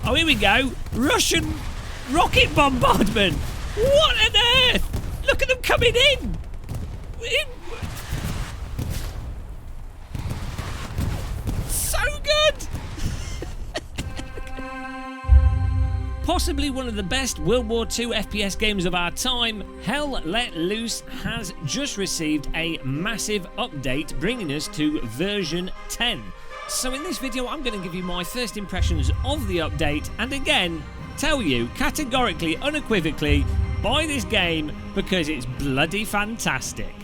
Oh, here we go. Russian rocket bombardment. What on earth? Look at them coming in. So good. Possibly one of the best World War II FPS games of our time, Hell Let Loose has just received a massive update bringing us to version 10. So in this video I'm going to give you my first impressions of the update and again tell you categorically, unequivocally, buy this game because it's bloody fantastic.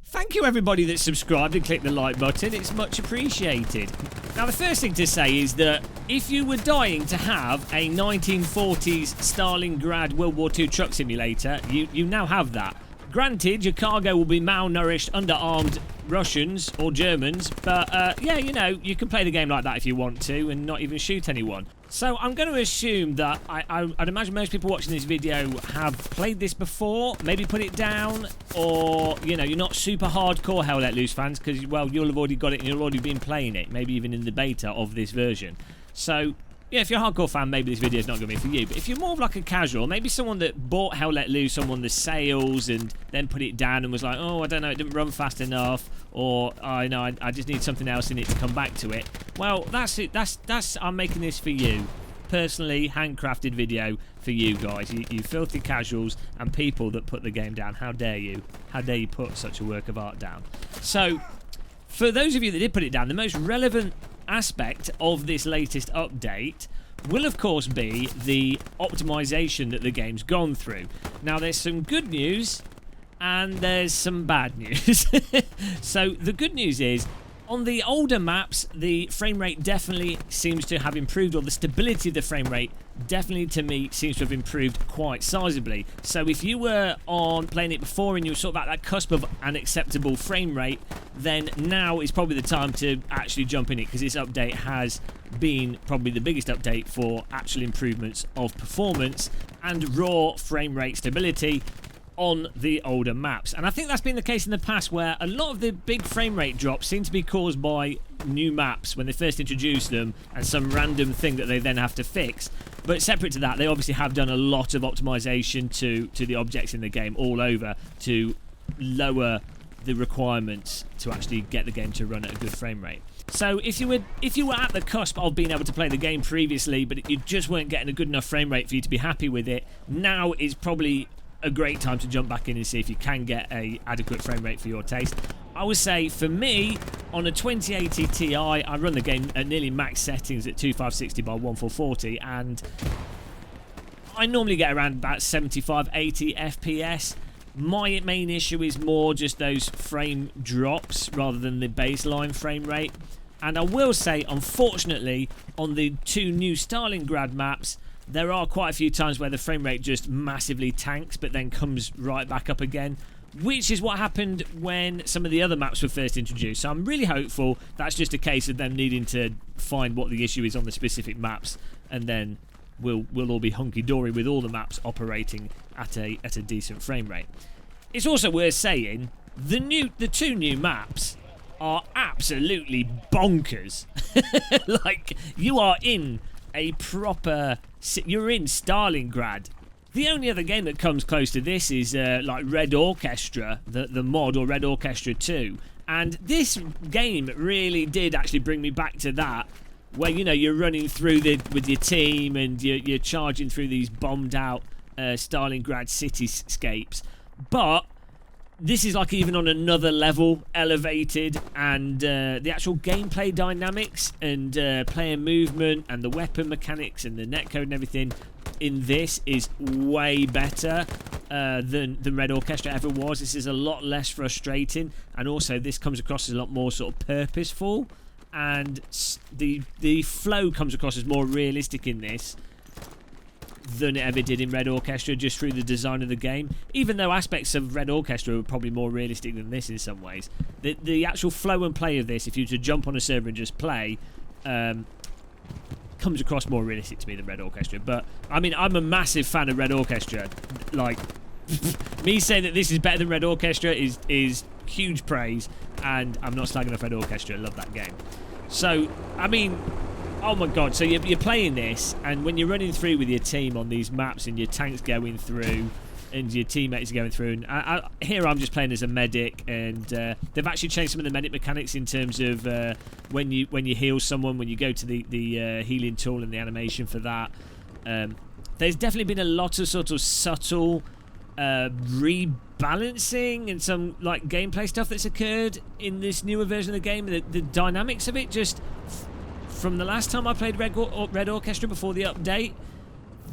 Thank you everybody that subscribed and clicked the like button, it's much appreciated. Now the first thing to say is that if you were dying to have a 1940s Stalingrad World War II truck simulator, you now have that. Granted, your cargo will be malnourished, underarmed Russians or Germans, but yeah, you know, you can play the game like that if you want to and not even shoot anyone. So I'm going to assume that I'd imagine most people watching this video have played this before, maybe put it down, or, you know, you're not super hardcore Hell Let Loose fans because, well, you'll have already got it and you'll already been playing it, maybe even in the beta of this version. So yeah, if you're a hardcore fan, maybe this video is not going to be for you. But if you're more of like a casual, maybe someone that bought Hell Let Loose on one of the sales and then put it down and was like, oh, I don't know, it didn't run fast enough, or I just need something else in it to come back to it. Well, that's it. That's I'm making this for you. Personally, handcrafted video for you guys. You filthy casuals and people that put the game down. How dare you? How dare you put such a work of art down? So, for those of you that did put it down, the most relevant aspect of this latest update will of course be the optimization that the game's gone through. Now there's some good news and there's some bad news. So the good news is on the older maps the frame rate definitely seems to have improved, or the stability of the frame rate definitely to me seems to have improved quite sizably. So if you were on playing it before and you were sort of at that cusp of an acceptable frame rate, then now is probably the time to actually jump in it, because this update has been probably the biggest update for actual improvements of performance and raw frame rate stability on the older maps. And I think that's been the case in the past, where a lot of the big frame rate drops seem to be caused by new maps when they first introduce them and some random thing that they then have to fix. But separate to that, they obviously have done a lot of optimization to the objects in the game all over to lower the requirements to actually get the game to run at a good frame rate. So if you were at the cusp of being able to play the game previously but you just weren't getting a good enough frame rate for you to be happy with it, now is probably a great time to jump back in and see if you can get a adequate frame rate for your taste. I would say for me, on a 2080 Ti, I run the game at nearly max settings at 2560 by 1440, and I normally get around about 75-80 FPS. My main issue is more just those frame drops rather than the baseline frame rate. And I will say, unfortunately, on the two new Stalingrad maps, there are quite a few times where the frame rate just massively tanks but then comes right back up again, which is what happened when some of the other maps were first introduced. So I'm really hopeful that's just a case of them needing to find what the issue is on the specific maps, and then we'll all be hunky-dory with all the maps operating at a decent frame rate. It's also worth saying the two new maps are absolutely bonkers. Like, you are in a proper... You're in Stalingrad. The only other game that comes close to this is like Red Orchestra, the mod, or Red Orchestra 2. And this game really did actually bring me back to that, where, you know, you're running through with your team and you're charging through these bombed out Stalingrad cityscapes. But this is like even on another level elevated, and the actual gameplay dynamics and player movement and the weapon mechanics and the netcode and everything in this is way better than Red Orchestra ever was. This is a lot less frustrating, and also this comes across as a lot more sort of purposeful, and the flow comes across as more realistic in this than it ever did in Red Orchestra, just through the design of the game. Even though aspects of Red Orchestra are probably more realistic than this in some ways, the actual flow and play of this, if you were to jump on a server and just play, comes across more realistic to me than Red Orchestra. But I mean, I'm a massive fan of Red Orchestra. Like, me saying that this is better than Red Orchestra is huge praise, and I'm not slagging off Red Orchestra. I love that game. So, I mean, oh my god, so you're playing this, and when you're running through with your team on these maps and your tank's going through and your teammates are going through, and here I'm just playing as a medic, and they've actually changed some of the medic mechanics in terms of when you heal someone, when you go to the healing tool and the animation for that. There's definitely been a lot of sort of subtle rebalancing and some like gameplay stuff that's occurred in this newer version of the game. The dynamics of it, just from the last time I played Red Orchestra before the update,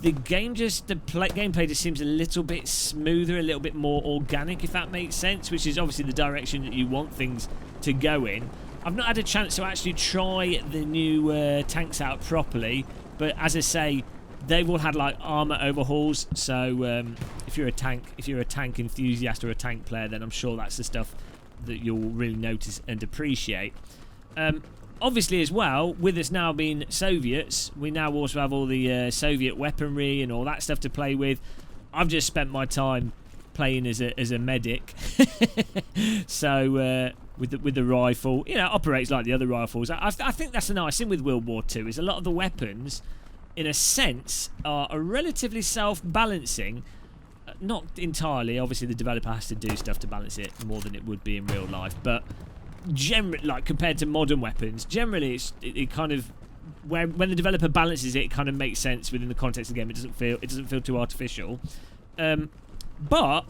the gameplay just seems a little bit smoother, a little bit more organic, if that makes sense, which is obviously the direction that you want things to go in. I've not had a chance to actually try the new tanks out properly, but as I say, they've all had like armor overhauls. So if you're a tank enthusiast or a tank player, then I'm sure that's the stuff that you'll really notice and appreciate. Obviously, as well, with us now being Soviets, we now also have all the Soviet weaponry and all that stuff to play with. I've just spent my time playing as a medic, so with the rifle, you know, it operates like the other rifles. I think that's the nice thing with World War II is a lot of the weapons, in a sense, are relatively self-balancing. Not entirely. Obviously, the developer has to do stuff to balance it more than it would be in real life, but generally, like compared to modern weapons, generally it kind of, when the developer balances it kind of makes sense within the context of the game. It doesn't feel too artificial. But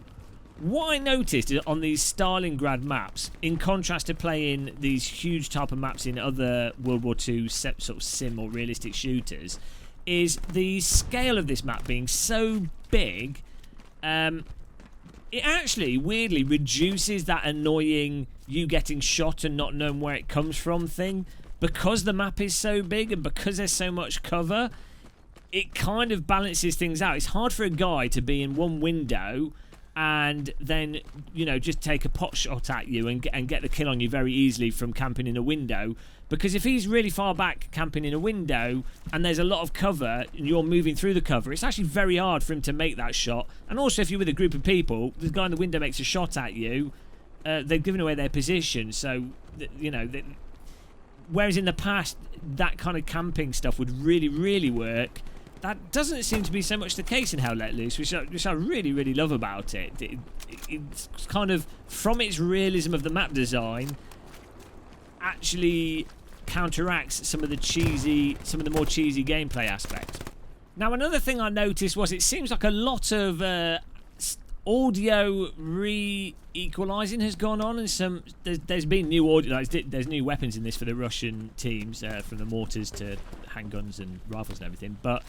what I noticed on these Stalingrad maps, in contrast to playing these huge type of maps in other World War II sort of sim or realistic shooters, is the scale of this map being so big. It actually weirdly reduces that annoying you getting shot and not knowing where it comes from thing. Because the map is so big and because there's so much cover, it kind of balances things out. It's hard for a guy to be in one window and then, you know, just take a pot shot at you and get the kill on you very easily from camping in a window. Because if he's really far back camping in a window and there's a lot of cover and you're moving through the cover, it's actually very hard for him to make that shot. And also, if you're with a group of people, the guy in the window makes a shot at you, they've given away their position. So, you know, whereas in the past, that kind of camping stuff would really, really work. That doesn't seem to be so much the case in Hell Let Loose, which I really, really love about it. It's kind of, from its realism of the map design, actually counteracts some of the more cheesy gameplay aspects. Now, another thing I noticed was it seems like a lot of audio re-equalizing has gone on, and there's been new audio. There's new weapons in this for the Russian teams, from the mortars to handguns and rifles and everything. But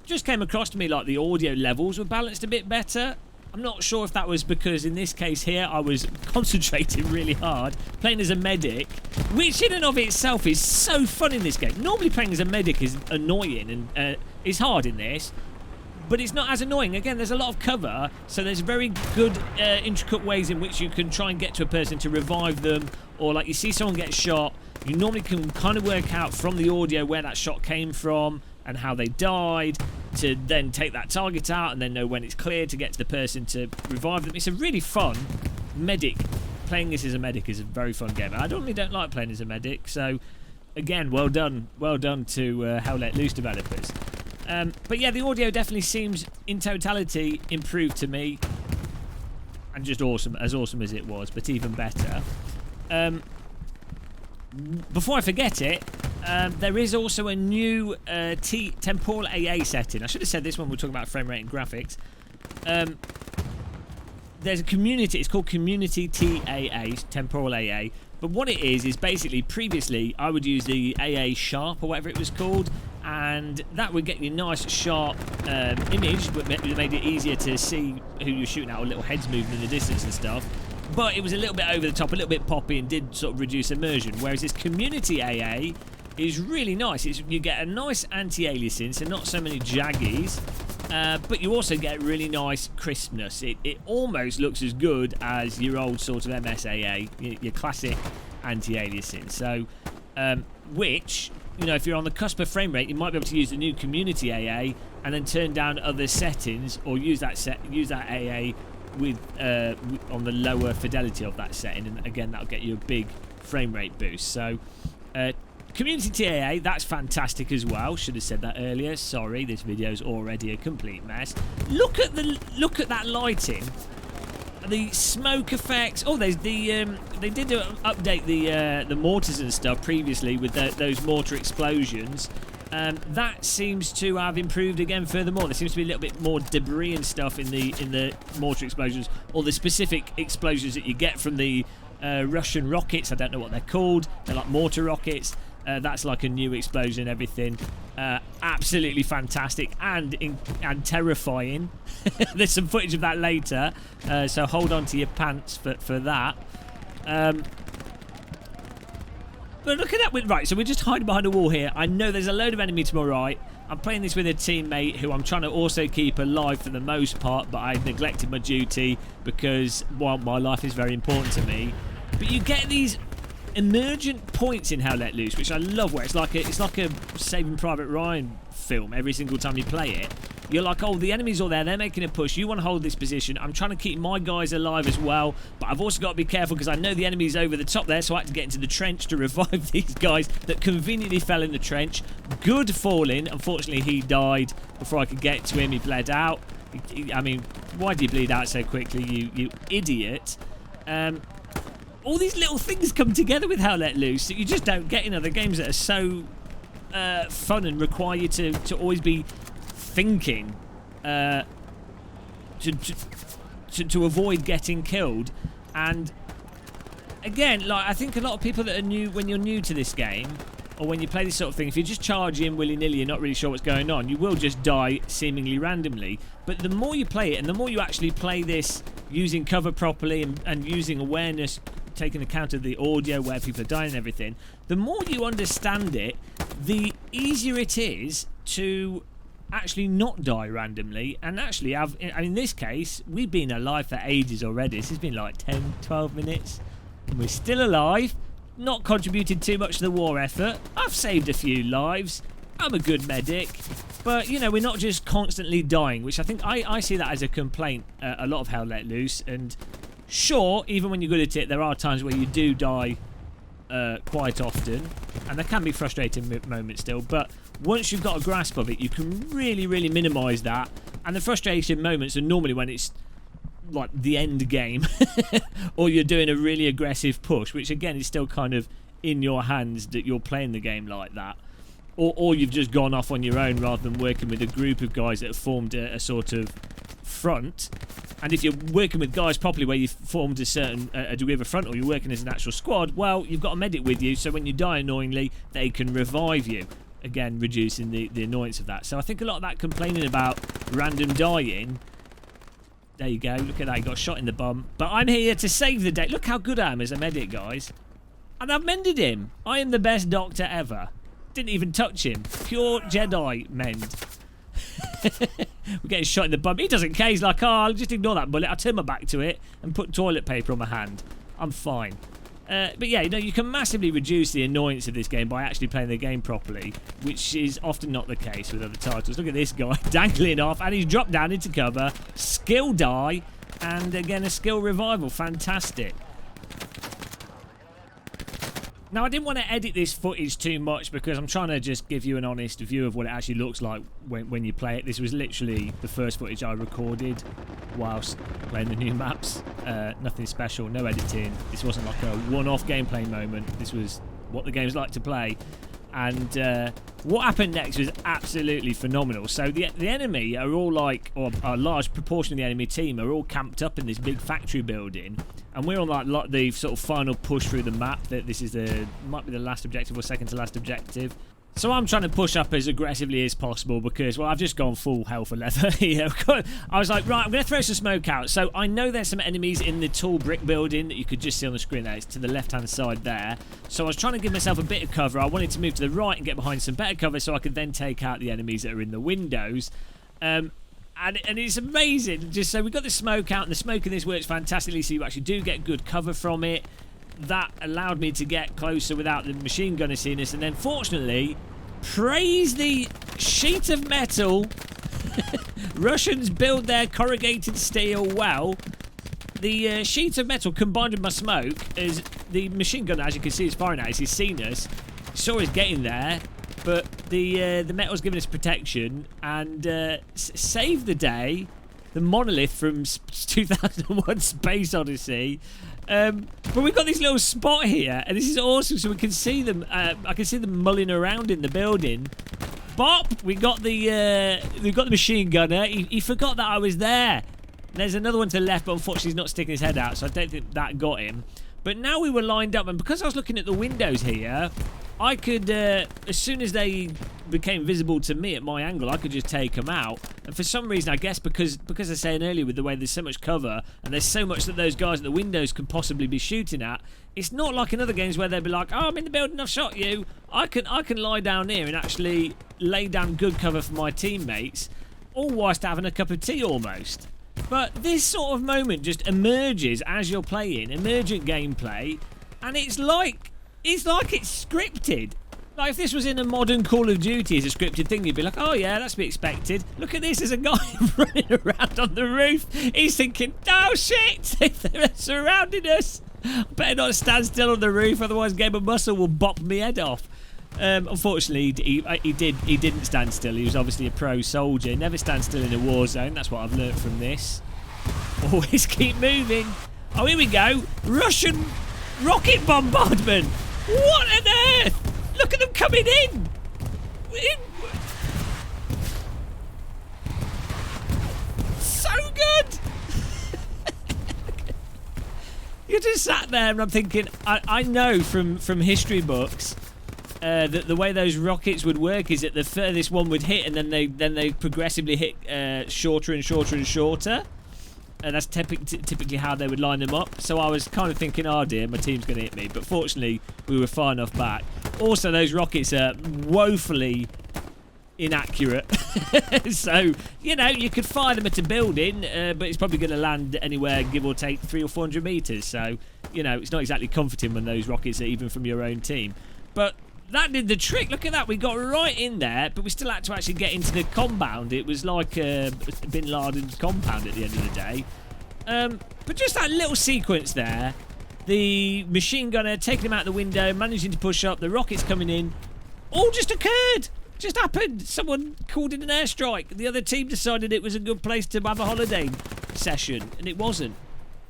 just came across to me like the audio levels were balanced a bit better. I'm not sure if that was because in this case here I was concentrating really hard, playing as a medic, which in and of itself is so fun in this game. Normally playing as a medic is annoying and is hard in this, but it's not as annoying. Again, there's a lot of cover, so there's very good intricate ways in which you can try and get to a person to revive them, or like you see someone get shot, you normally can kind of work out from the audio where that shot came from and how they died, to then take that target out and then know when it's clear to get to the person to revive them. It's a really fun medic. Playing this as a medic is a very fun game. I normally don't like playing as a medic, so again, well done to Hell Let Loose developers. But yeah, the audio definitely seems in totality improved to me, and just awesome as it was, but even better. Before I forget it, there is also a new temporal AA setting. I should have said this when we were talking about frame rate and graphics. There's a community, it's called Community TAA, Temporal AA. But what it is basically, previously I would use the AA Sharp or whatever it was called, and that would get you a nice sharp image, but made it easier to see who you're shooting at, or little heads moving in the distance and stuff. But it was a little bit over the top, a little bit poppy, and did sort of reduce immersion. Whereas this Community AA is really nice. You get a nice anti-aliasing, so not so many jaggies, but you also get really nice crispness. It almost looks as good as your old sort of MSAA, your classic anti-aliasing. So, which, you know, if you're on the cusp of frame rate, you might be able to use the new Community AA and then turn down other settings, or use that AA with on the lower fidelity of that setting, and again that'll get you a big frame rate boost. So Community TAA, that's fantastic as well. Should have said that earlier. Sorry, this video's already a complete mess. Look at that lighting. The smoke effects. Oh, there's the they did update the mortars and stuff previously with those mortar explosions. That seems to have improved again furthermore. There seems to be a little bit more debris and stuff in the mortar explosions, or the specific explosions that you get from the Russian rockets. I don't know what they're called. They're like mortar rockets. That's like a new explosion and everything. Absolutely fantastic and terrifying. There's some footage of that later, so hold on to your pants for that. But look at that. Right, so we're just hiding behind a wall here. I know there's a load of enemy to my right. I'm playing this with a teammate who I'm trying to also keep alive for the most part, but I neglected my duty because, well, my life is very important to me. But you get these emergent points in Hell Let Loose, which I love, where it's like a Saving Private Ryan film. Every single time you play it, you're like, oh, the enemy's all there, they're making a push, you want to hold this position, I'm trying to keep my guys alive as well, but I've also got to be careful because I know the enemy's over the top there, so I had to get into the trench to revive these guys that conveniently fell in the trench. Good falling. Unfortunately, he died before I could get to him. He bled out. I mean, why do you bleed out so quickly, you idiot? All these little things come together with Hell Let Loose that you just don't get in other games that are so fun and require you to always be thinking to avoid getting killed. And again, like, I think a lot of people that are new, when you're new to this game, or when you play this sort of thing, if you just charge in willy-nilly, you're not really sure what's going on, you will just die seemingly randomly. But the more you play it, and the more you actually play this using cover properly and using awareness, taking account of the audio, where people are dying and everything, the more you understand it, the easier it is to actually not die randomly and actually have. In this case, we've been alive for ages already. This has been like 10, 12 minutes, and we're still alive. Not contributed too much to the war effort. I've saved a few lives. I'm a good medic. But, you know, we're not just constantly dying, which I think I see that as a complaint a lot of Hell Let Loose. And sure, even when you're good at it, there are times where you do die quite often, and there can be frustrating moments still, but once you've got a grasp of it, you can really, really minimise that. And the frustration moments are normally when it's like the end game or you're doing a really aggressive push, which again is still kind of in your hands that you're playing the game like that, or you've just gone off on your own rather than working with a group of guys that have formed a sort of front. And if you're working with guys properly, where you've formed a degree of a front, or you're working as an actual squad, well, you've got a medic with you, so when you die annoyingly, they can revive you, again reducing the annoyance of that. So I think a lot of that complaining about random dying, there you go, look at that, he got shot in the bum, but I'm here to save the day. Look how good I am as a medic, guys, and I've mended him. I am the best doctor ever. Didn't even touch him. Pure Jedi mend. We're getting shot in the bum. He doesn't care. He's like, oh, I'll just ignore that bullet. I'll turn my back to it and put toilet paper on my hand. I'm fine. But yeah, you know, you can massively reduce the annoyance of this game by actually playing the game properly, which is often not the case with other titles. Look at this guy dangling off, and he's dropped down into cover. Skill die, and again a skill revival. Fantastic. Now, I didn't want to edit this footage too much because I'm trying to just give you an honest view of what it actually looks like when you play it. This was literally the first footage I recorded whilst playing the new maps. Nothing special, no editing. This wasn't like a one-off gameplay moment. This was what the game's like to play. And what happened next was absolutely phenomenal. So the enemy are all like, or a large proportion of the enemy team are all camped up in this big factory building, and we're on like the sort of final push through the map. That this is might be the last objective or second to last objective. So I'm trying to push up as aggressively as possible because, well, I've just gone full hell for leather here. I was like, right, I'm going to throw some smoke out. So I know there's some enemies in the tall brick building that you could just see on the screen there. It's to the left-hand side there. So I was trying to give myself a bit of cover. I wanted to move to the right and get behind some better cover so I could then take out the enemies that are in the windows. And it's amazing. Just so we got the smoke out, and the smoke in this works fantastically, so you actually do get good cover from it. That allowed me to get closer without the machine gunner seeing us, and then fortunately, praise the sheet of metal. Russians build their corrugated steel well. The sheet of metal combined with my smoke, as the machine gunner, as you can see, is firing at us. He's seen us, Saw us getting there, but the metal's giving us protection and saved the day. The monolith from 2001 Space Odyssey. But we've got this little spot here, and this is awesome, so we can see them. I can see them mulling around in the building. Bop! We got the machine gunner. He forgot that I was there. There's another one to the left, but unfortunately he's not sticking his head out, so I don't think that got him. But now we were lined up, and because I was looking at the windows here, I could, as soon as they became visible to me at my angle, I could just take them out. And for some reason, I guess because I was saying earlier with the way there's so much cover, and there's so much that those guys at the windows could possibly be shooting at, it's not like in other games where they'd be like, oh, I'm in the building, I've shot you. I can lie down here and actually lay down good cover for my teammates, all whilst having a cup of tea almost. But this sort of moment just emerges as you're playing, emergent gameplay, and it's like it's scripted. Like if this was in a modern Call of Duty as a scripted thing, you'd be like, oh yeah, that's to be expected. Look at this, there's a guy running around on the roof. He's thinking, oh shit, they're surrounding us. I better not stand still on the roof, otherwise Game of Muscle will bop me head off. Unfortunately, he didn't stand still. He was obviously a pro soldier. Never stand still in a war zone. That's what I've learnt from this. Always keep moving. Oh, here we go. Russian rocket bombardment. What on earth? Look at them coming in. So good. You just sat there and I'm thinking, I know from history books that the way those rockets would work is that the furthest one would hit, and then they progressively hit shorter and shorter and shorter. And that's typically how they would line them up. So I was kind of thinking, oh dear, my team's going to hit me. But fortunately, we were far enough back. Also, those rockets are woefully inaccurate. So, you know, you could fire them at a building, but it's probably going to land anywhere, give or take 300 or 400 metres. So, you know, it's not exactly comforting when those rockets are even from your own team. But that did the trick. Look at that. We got right in there, but we still had to actually get into the compound. It was like Bin Laden's compound at the end of the day. But just that little sequence there, the machine gunner taking him out the window, managing to push up, the rockets coming in, all just occurred. Just happened. Someone called in an airstrike. The other team decided it was a good place to have a holiday session, and it wasn't.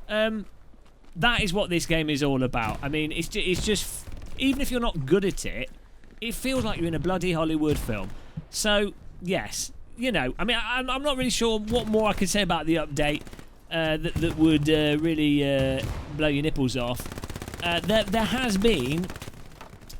That is what this game is all about. I mean, it's just even if you're not good at it, it feels like you're in a bloody Hollywood film. So, yes, you know, I mean, I'm not really sure what more I can say about the update that would really blow your nipples off. There has been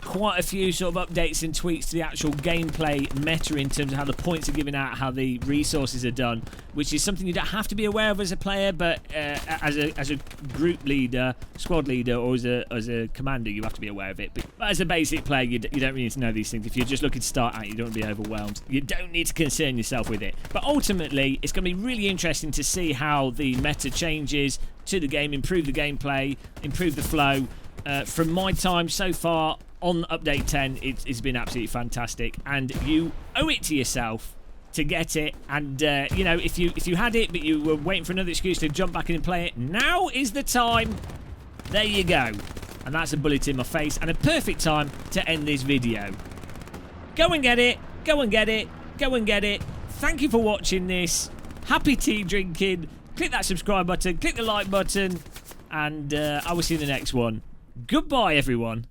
quite a few sort of updates and tweaks to the actual gameplay meta in terms of how the points are given out, how the resources are done, which is something you don't have to be aware of as a player, but as a group leader, squad leader, or as a commander, you have to be aware of it. But as a basic player, you don't really need to know these things. If you're just looking to start out, you don't want to be overwhelmed. You don't need to concern yourself with it. But ultimately, it's going to be really interesting to see how the meta changes to the game, improve the gameplay, improve the flow. From my time so far on Update 10, it's been absolutely fantastic, and you owe it to yourself to get it. And you know, if you had it but you were waiting for another excuse to jump back in and play it, now is the time. There you go. And that's a bullet in my face and a perfect time to end this video. Go and get it. Go and get it. Go and get it. Thank you for watching this. Happy tea drinking. Click that subscribe button. Click the like button. And I will see you in the next one. Goodbye, everyone.